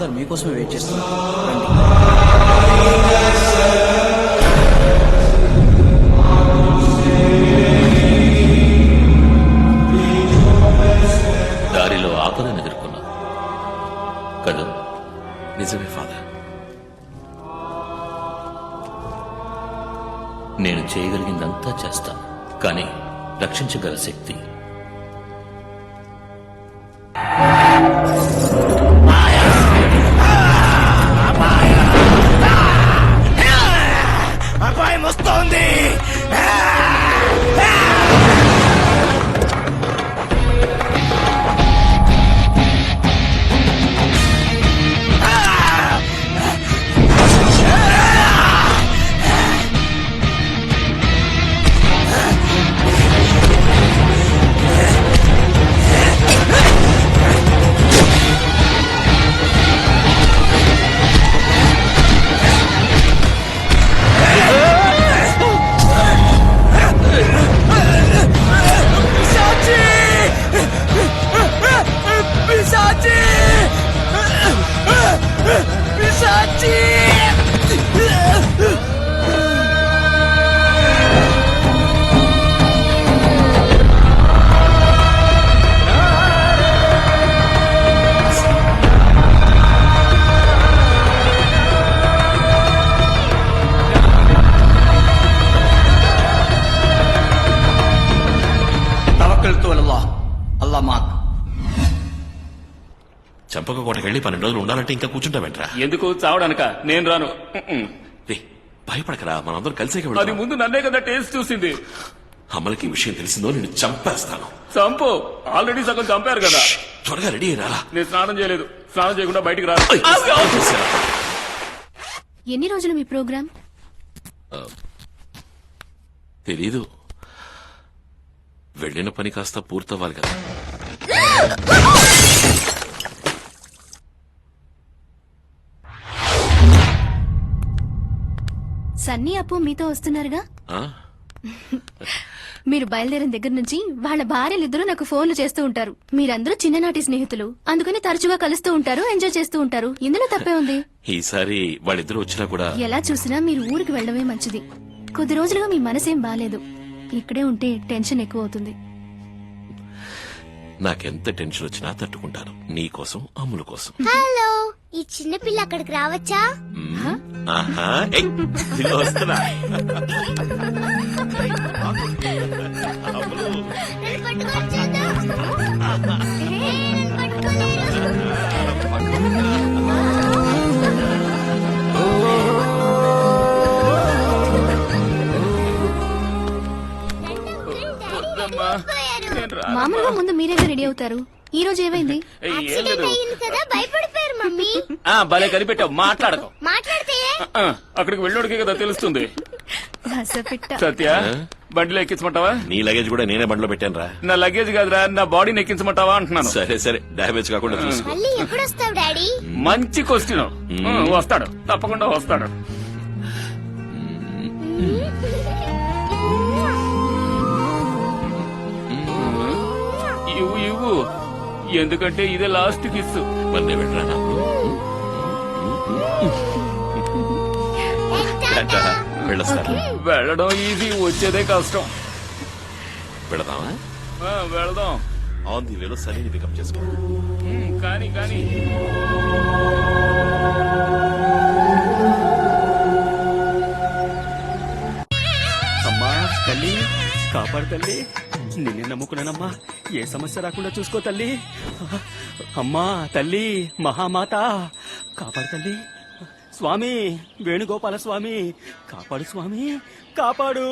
Sir మీకోసమే wait చేస్తున్నారు. దారిలో ఆపదను ఎదుర్కొన్నా కదా? నిజమే ఫాదర్. నేను చేయగలిగిందంతా చేస్తాను, కానీ రక్షించగల శక్తి అపాయం వస్తోంది. చంపక వెళ్ళి 12 రోజులు ఉండాలంటే ఇంకా కూర్చుంటావేంట్రా? ఎందుకు చావడానిక? నేను రాను. భయపడకరా, మనందరం కలిసే. అది ముందు నన్నే కదా టేస్ట్ చూసింది. అమలకి ఈ విషయం తెలిసిందో నేను చంపేస్తాను. చంపు, ఆల్రెడీ సగం చంపారు కదా. త్వరగా రెడీ అయిరా. నేను స్నానం చేయలేదు. స్నానం చేయకుండా బయటికి రా. ఎన్ని రోజులు మీ ప్రోగ్రామ్? తెలీదు, వెళ్ళిన పని కాస్త పూర్తవ్వాలి కదా. సన్నీ అప్పు మీతో వస్తున్నారుగా? ఆ? మీరు బయలుదేరిన దగ్గర నుంచి వాళ్ళ భార్యలిద్దరూ నాకు ఫోన్లు చేస్తూ ఉంటారు. మీరందరూ చిన్ననాటి స్నేహితులు, అందుకని తరచుగా కలుస్తూ ఉంటారు, ఎంజాయ్ చేస్తూ ఉంటారు. ఇందులో తప్పే ఉంది? ఈసారి వాళ్ళిద్దరూ వచ్చినా కూడా ఎలా చూసినా మీరు ఊరికి వెళ్ళడమే మంచిది. కొద్ది రోజులుగా మీ మనసేం బాలేదు. ఇక్కడే ఉంటే టెన్షన్ ఎక్కువ అవుతుంది. నాకెంత టెన్షన్ వచ్చినా తట్టుకుంటాను, నీ కోసం, అమ్ముల కోసం. హలో, ఈ చిన్న పిల్ల అక్కడికి రావచ్చా? ఆహా, వస్తున్నా. మామూలుగా ముందు మీరేగా రెడీ అవుతారు. ఈ రోజు ఏమైంది? భయపడిపోయారు మమ్మీ. భలే కనిపెట్టావు. మాట్లాడకు. మాట్లాడితే అక్కడికి వెళ్ళోడికే కదా తెలుస్తుంది. సత్య, బండిలో ఎక్కించమంటావా? నీ లగేజ్ కూడా నేనే బండిలో పెట్టాను రా. నా లగేజ్ కాదురా, నా బాడీని ఎక్కించమంటావా అంటున్నాను. సరే సరే, డ్యామేజ్ కాకుండా చూసుకో. మళ్ళీ ఎప్పుడు వస్తావు డాడీ? మంచి క్వశ్చన్. వస్తాడు, తప్పకుండా వస్తాడు. ఇవ్వు ఇవ్వు, ఎందుకంటే ఇదే లాస్ట్ కిస్. మళ్ళీ వెళ్ళరా. వెళ్ళడం ఈజీ, వచ్చేదే కష్టం. వెళదామా? వెళదాం. ఆన్ ది వేలో సలీని పికప్ చేసుకో. కానీ కానీ అమ్మా తల్లి, కాపాడు తల్లి. నిన్నే నమ్ముకున్నానమ్మా, ఏ సమస్య రాకుండా చూసుకో తల్లి. అమ్మా తల్లి, మహామాత కాపాడు తల్లి. స్వామి వేణుగోపాల స్వామి, కాపాడు స్వామి, కాపాడు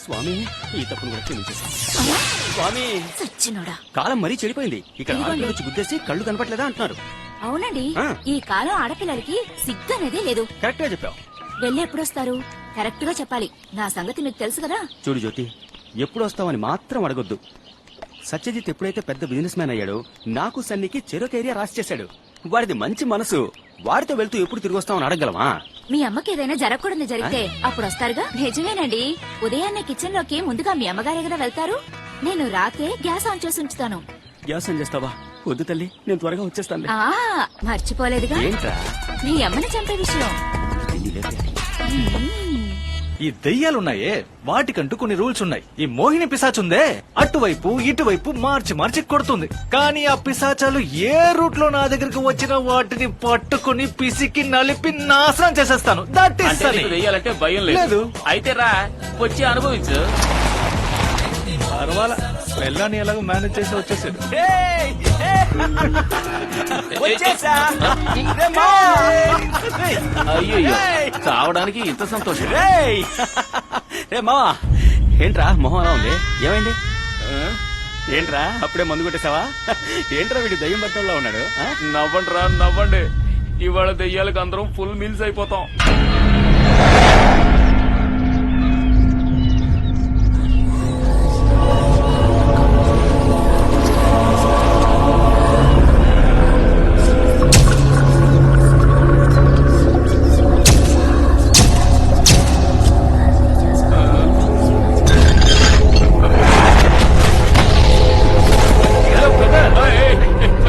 స్వామి. ఈ తప్పును కూడా క్షమించేసి స్వామి. కాలం మరీ చెడిపోయింది. ఇక్కడ వచ్చి గుద్దేసి కళ్ళు కనపట్లేదా అంటున్నారు. అవునండి, ఈ కాలం ఆడపిల్లలకి సిగ్గనేదే లేదు. కరెక్ట్ గా చెప్పావు. వెళ్ళి ఎప్పుడొస్తారు? కరెక్ట్ గా చెప్పాలి. నా సంగతి మీకు తెలుసు కదా. చూడు జ్యోతి, ఎప్పుడు వస్తావని మాత్రం అడగొద్దు. సత్యజిత్ ఎప్పుడైతే పెద్ద బిజినెస్ మ్యాన్ అయ్యాడో నాకు సన్నికి చెరొక ఏరియా రాసి చేశాడు. వాడిది మంచి మనసు. వాడితో వెళ్తూ ఎప్పుడు తిరిగి వస్తామని అడగలమా? మీ అమ్మకి ఏదైనా జరగకూడదు జరిగితే అప్పుడు వస్తారుగా. నిజమేనండి, ఉదయాన్నే కిచెన్ లోకి ముందుగా మీ అమ్మగారే కదా వెళ్తారు. నేను రాకే గ్యాస్ ఆన్ చేసి ఉంచుతాను. గ్యాస్ ఆన్ చేస్తావా? వద్దు తల్లి, నేను త్వరగా వచ్చేస్తాను. ఆ మర్చిపోలేదుగా ఏంట్రా? నీ అమ్మని చంపే విషయం. ఈ దెయ్యాలున్నాయే వాటికంటూ కొన్ని రూల్స్ ఉన్నాయి. ఈ మోహిని పిశాచుందే అటువైపు ఇటువైపు మార్చి మార్చి కొడుతుంది. కానీ ఆ పిశాచాలు ఏ రూట్ లో నా దగ్గరికి వచ్చినా వాటిని పట్టుకుని పిసికి నలిపి నాశనం చేసేస్తాను. దట్ ఈస్ అంటే నీకు దెయ్యాలంటే భయం లేదు. లేదు అయితే రా వచ్చి అనుభవించు. పర్వాలా, వెళ్ళని ఎలాగో మేనేజ్ చేసి వచ్చేసాడు. అయ్యో చావడానికి ఇంత సంతోషం. రే మావా, ఏంట్రా మొహం అలా ఉంది? ఏమైంది? ఏంట్రా అప్పుడే మందు కొట్టేసావా? ఏంట్రా వీడు దయ్యం బట్టల్లో ఉన్నాడు? ఆ? నవ్వండి రా నవ్వండి. ఇవాళ దెయ్యాలకు అందరం ఫుల్ మీల్స్ అయిపోతాం.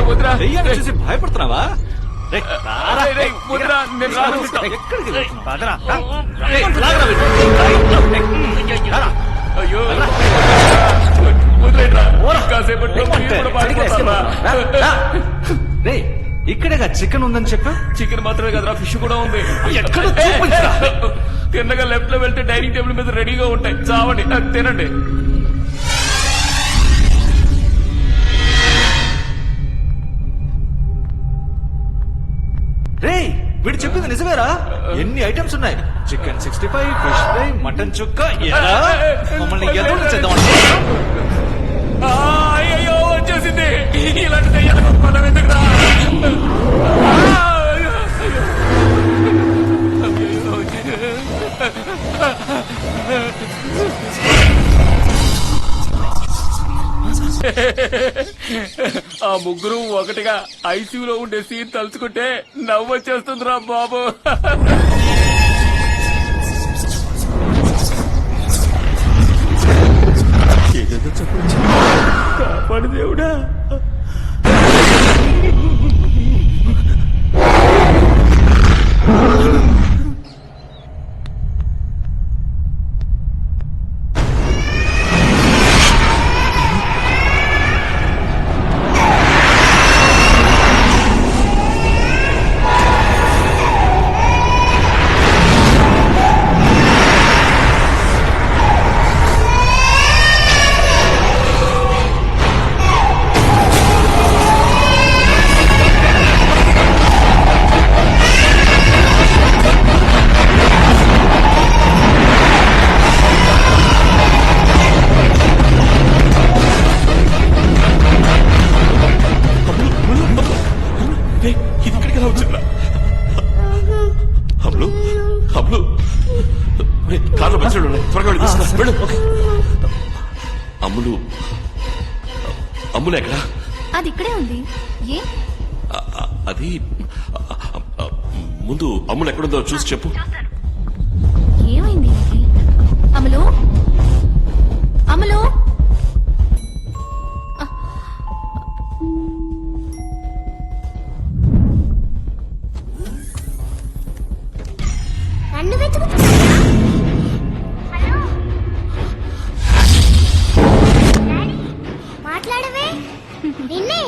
వద్దురా దెయ్యాన్ని చూసి భయపడుతున్నావా? రేయ్, రారా. రేయ్, వద్దురా, నేను రాను. ఎక్కడికి వెళ్తున్నావు? పదరా. అయ్యో వదిలేట్రా. కాసేపట్లో మీరు కూడా పారిపోతారా? రేయ్, ఇక్కడేగా చికెన్ ఉందని చెప్పా. చికెన్ మాత్రమే కదరా ఫిష్ కూడా ఉంది. ఎక్కడో చూపించరా. తిన్నగా లెఫ్ట్ లో వెళ్తే డైనింగ్ టేబుల్ మీద రెడీగా ఉంటాయి. చావండి, అది తినండి. రేయ్, వీడు చెప్పింది నిజమేరా? ఎన్ని ఐటమ్స్ ఉన్నాయి? చికెన్ 65, ఫిష్ ఫ్రై, మటన్ చుక్క. ఎలా? మమ్మల్ని ఎదురు చేద్దాం. ఆ, అయ్యయ్యో వచ్చేసింది. ఇలాంటి దెయ్యాలకు మనం ఎందుకురా? ఆ ముగ్గురు ఒకటిగా ఐసీయూలో ఉండే సీన్ తలుచుకుంటే నవ్వు వచ్చేస్తుందిరా బాబు. ఏదేదో చెప్పొచ్చు. కాపాడు దేవుడా. ఇది ఇక్కడికి ఎలా వచ్చిందా? అమ్ములు, అమ్ములు, కార్లో మంచి త్వరగా వెళ్ళి తీసుకురా. వెళ్ళు. అమ్ములు, అమ్ములు ఎక్కడా? అది ఇక్కడే ఉంది. ఏ అది ముందు అమ్ములు ఎక్కడుందో చూసి చెప్పు. ఏమైంది నీకి? అమలు, అమలు. నన్ను వెతుకుతున్నారా? హలో? మాట్లాడవే. నిన్నే.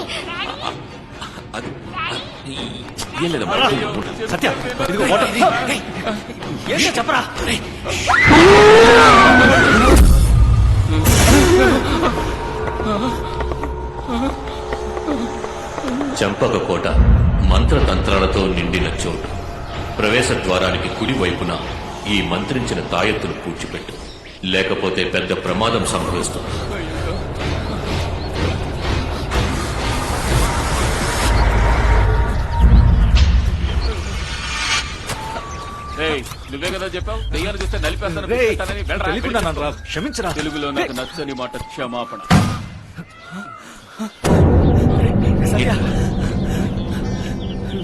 అది ఏం లేదమ్మా. సత్య, ఇదిగో వాటర్. ఏంటో చెప్పరా. చంపక కోట మంత్రతంత్రాలతో నిండిన చోటు. ప్రవేశ ద్వారానికి కుడి వైపున ఈ మంత్రించిన తాయెత్తును పూడ్చిపెట్టు, లేకపోతే పెద్ద ప్రమాదం సంభవిస్తుంది. నువ్వే కదా చెప్పావు దెయ్యాలు చూస్తే నలిపేస్తాను రేయ్, పిలిచేస్తానని. వెళ్ళరా, తెలియకుండానరా. క్షమించరా. తెలుగులో నాకు నచ్చని మాట క్షమాపణ. సత్య,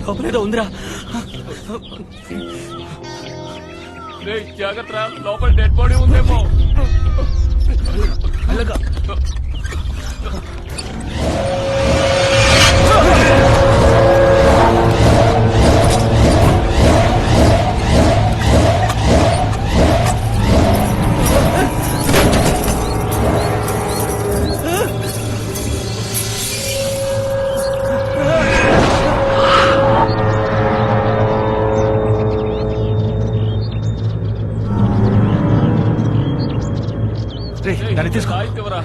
లోపలేదో ఉందిరా. రేయ్, జాగ్రత్త, లోపల డెడ్ బాడీ ఉందేమో. అలాగా. దాన్ని తీసుకో. తాయితేవరా